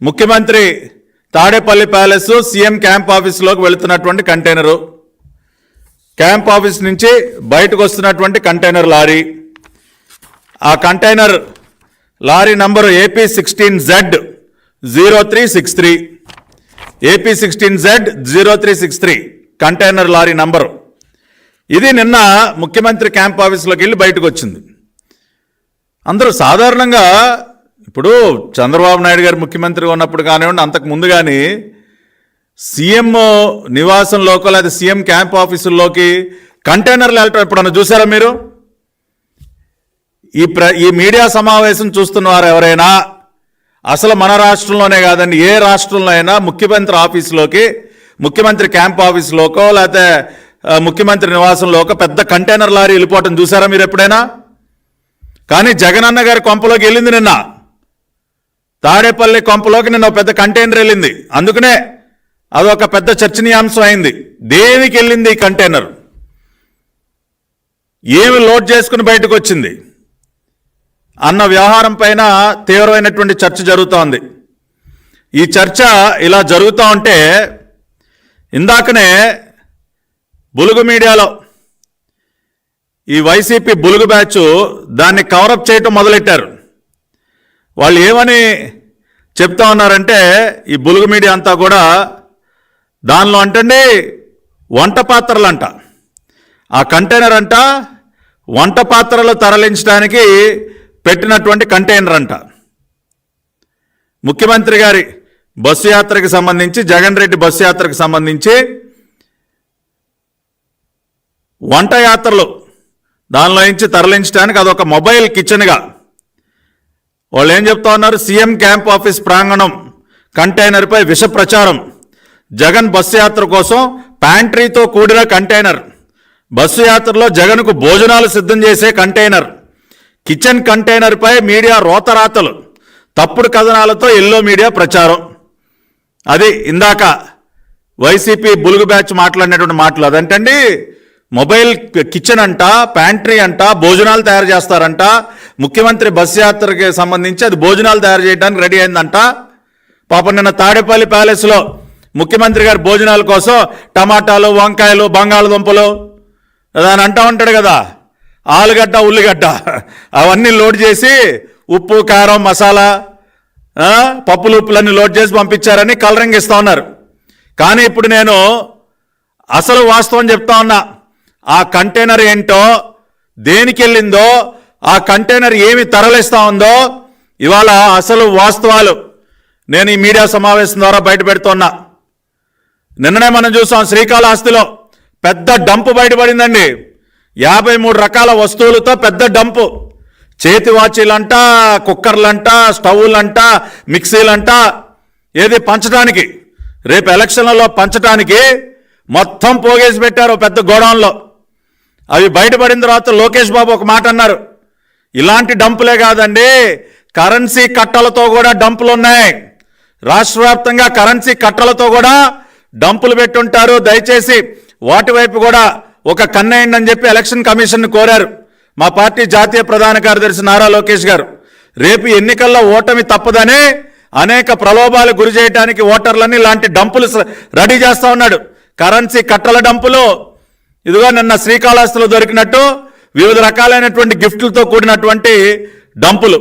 ముఖ్యమంత్రి Tadepalli palace CM camp ఆఫీస్లోకి వెళుతున్నటువంటి కంటైనరు, క్యాంప్ ఆఫీస్ నుంచి బయటకు వస్తున్నటువంటి కంటైనర్ లారీ, ఆ container lorry number AP16Z0363, AP16Z0363 container lorry number. ఇది నిన్న ముఖ్యమంత్రి క్యాంప్ ఆఫీస్లోకి వెళ్ళి బయటకు వచ్చింది. అందరూ సాధారణంగా ఇప్పుడు చంద్రబాబు నాయుడు గారు ముఖ్యమంత్రిగా ఉన్నప్పుడు కానివ్వండి, అంతకు ముందు కానీ సీఎం నివాసంలోకి లేదా సీఎం క్యాంప్ ఆఫీసుల్లోకి కంటైనర్లు వెళ్ళటం ఎప్పుడన్నా చూసారా మీరు? ఈ మీడియా సమావేశం చూస్తున్న వారు ఎవరైనా అసలు మన రాష్ట్రంలోనే కాదండి, ఏ రాష్ట్రంలో అయినా ముఖ్యమంత్రి ఆఫీసులోకి, ముఖ్యమంత్రి క్యాంప్ ఆఫీసులోకో లేకపోతే ముఖ్యమంత్రి నివాసంలోకో పెద్ద కంటైనర్ లారీ వెళ్ళిపోవటం చూసారా మీరు ఎప్పుడైనా? కానీ జగనన్న గారి కొంపలోకి వెళ్ళింది నిన్న, తాడేపల్లి కొంపలోకి నిన్న పెద్ద కంటైనర్ వెళ్ళింది. అందుకనే అదొక పెద్ద చర్చనీయాంశం అయింది. దేనికి వెళ్ళింది ఈ కంటైనర్, ఏమి లోడ్ చేసుకుని బయటకు వచ్చింది అన్న వ్యవహారం పైన తీవ్రమైనటువంటి చర్చ జరుగుతోంది. ఈ చర్చ ఇలా జరుగుతూ ఉంటే ఇందాకనే బులుగు మీడియాలో ఈ వైసీపీ బులుగు బ్యాచ్ దాన్ని కవరప్ చేయటం మొదలెట్టారు. వాళ్ళు ఏమని చెప్తా ఉన్నారంటే, ఈ బులుగు మీడియా అంతా కూడా దానిలో అంటండి వంట పాత్రలు అంట, ఆ కంటైనర్ అంట వంట పాత్రలు తరలించడానికి పెట్టినటువంటి కంటైనర్ అంట. ముఖ్యమంత్రి గారి బస్సు యాత్రకు సంబంధించి, జగన్ రెడ్డి బస్సు యాత్రకు సంబంధించి వంట యాత్రలు దానిలో నుంచి తరలించడానికి అదొక మొబైల్ కిచెన్గా వాళ్ళు ఏం చెప్తా ఉన్నారు, సీఎం క్యాంప్ ఆఫీస్ ప్రాంగణం కంటైనర్పై విష ప్రచారం, జగన్ బస్సు యాత్ర కోసం ప్యాంట్రీతో కూడిన కంటైనర్, బస్సు యాత్రలో జగన్కు భోజనాలు సిద్ధం చేసే కంటైనర్, కిచెన్ కంటైనర్పై మీడియా రోతరాతలు, తప్పుడు కథనాలతో ఎల్లో మీడియా ప్రచారం. అది ఇందాక వైసీపీ బులుగు బ్యాచ్ మాట్లాడినటువంటి మాటలు. అదంటండి మొబైల్ కిచెన్ అంట, ప్యాంట్రీ అంట, భోజనాలు తయారు చేస్తారంట, ముఖ్యమంత్రి బస్ యాత్రకి సంబంధించి అది భోజనాలు తయారు చేయడానికి రెడీ అయిందంట. పాపం నిన్న తాడేపల్లి ప్యాలెస్లో ముఖ్యమంత్రి గారి భోజనాల కోసం టమాటాలు, వంకాయలు, బంగాళదుంపలు దాని అంటూ ఉంటాడు కదా, ఆలుగడ్డ, ఉల్లిగడ్డ అవన్నీ లోడ్ చేసి ఉప్పు, కారం, మసాలా, పప్పులు ఉప్పులన్నీ లోడ్ చేసి పంపించారని కలరింగ్ ఇస్తూ ఉన్నారు. కానీ ఇప్పుడు నేను అసలు వాస్తవం చెప్తా ఉన్నా, ఆ కంటైనర్ ఏంటో, దేనికి వెళ్ళిందో, ఆ కంటైనర్ ఏమి తరలిస్తూ ఉందో ఇవాళ అసలు వాస్తవాలు నేను ఈ మీడియా సమావేశం ద్వారా బయట పెడుతున్నా. నిన్ననే మనం చూసాం శ్రీకాళహస్తిలో పెద్ద డంపు బయటపడిందండి. 53 రకాల వస్తువులతో పెద్ద డంపు, చేతి వాచీలంట, కుక్కర్లంట, స్టవ్లంట, మిక్సీలంట, ఏది పంచడానికి రేపు ఎలక్షన్లలో పంచడానికి మొత్తం పోగేసి పెట్టారు పెద్ద గోడౌన్లో. అవి బయటపడిన తర్వాత లోకేష్ బాబు ఒక మాట అన్నారు, ఇలాంటి డంపులే కాదండి, కరెన్సీ కట్టలతో కూడా డంపులు ఉన్నాయి, రాష్ట్ర వ్యాప్తంగా కరెన్సీ కట్టలతో కూడా డంపులు పెట్టుంటారు, దయచేసి వాటి వైపు కూడా ఒక కన్నేయండి అని చెప్పి ఎలక్షన్ కమిషన్ కోరారు మా పార్టీ జాతీయ ప్రధాన కార్యదర్శి నారా లోకేష్ గారు. రేపు ఎన్నికల్లో ఓటమి తప్పదని అనేక ప్రలోభాలు గురి చేయడానికి ఓటర్లని ఇలాంటి డంపులు రెడీ చేస్తూ ఉన్నాడు. కరెన్సీ కట్టల డంపులు, ఇదిగో నిన్న శ్రీకాళహస్తిలో దొరికినట్టు వివిధ రకాలైనటువంటి గిఫ్ట్లతో కూడినటువంటి డంపులు.